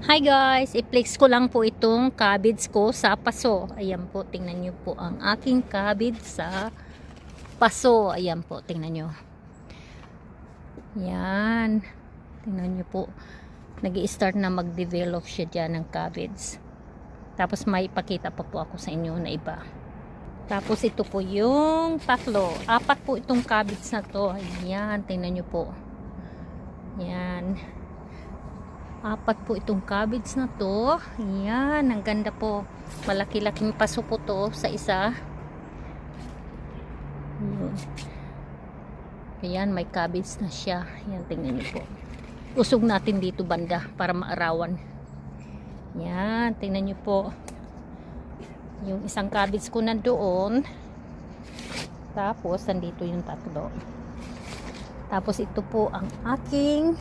Hi guys, i-flex ko lang po itong cabbage ko sa paso. Ayan po, tingnan nyo po ang aking cabbage sa paso. Ayan po, tingnan nyo. Yan. Tingnan nyo po. Nag-i-start na mag-develop siya dyan ng cabbage. Tapos may ipakita pa po ako sa inyo na iba. Tapos ito po yung tatlo. 4 po itong cabbage na to. Ayan, tingnan nyo po. Yan. 4 po itong cabbage na to. Ayan, ang ganda po. Malaki-laking paso po to sa isa. Ayan. Ayan, may cabbage na siya. Ayan, tingnan niyo po. Usog natin dito banda para maarawan. Ayan, tingnan niyo po. Yung isang cabbage ko nandoon. Tapos, nandito yung tatlo. Tapos, ito po ang aking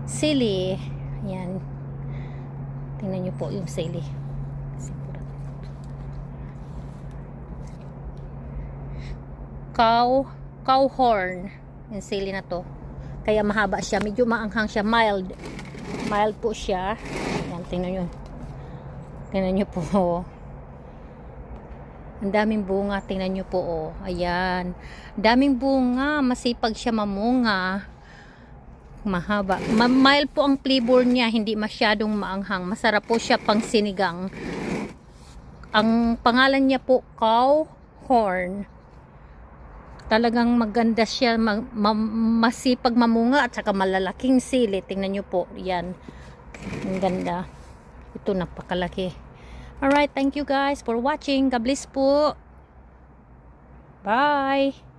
sili. Ayan. Tingnan nyo po yung sili. Cow horn. Yung sili na to. Kaya mahaba siya. Medyo maanghang siya. Mild. Mild po siya. Ayan. Tingnan nyo. Tingnan nyo po. Ang daming bunga. Tingnan nyo po. Oh. Ayan. Daming bunga. Masipag siya mamunga. Mahaba. Mild po ang flavor niya, hindi masyadong maanghang. Masarap po siya pang sinigang. Ang pangalan niya po, cow horn. Talagang maganda siya, masipag mamunga at saka malalaking sili. Tingnan niyo po, yan. Ang ganda. Ito napakalaki. Alright, thank you guys for watching. God bless po. Bye!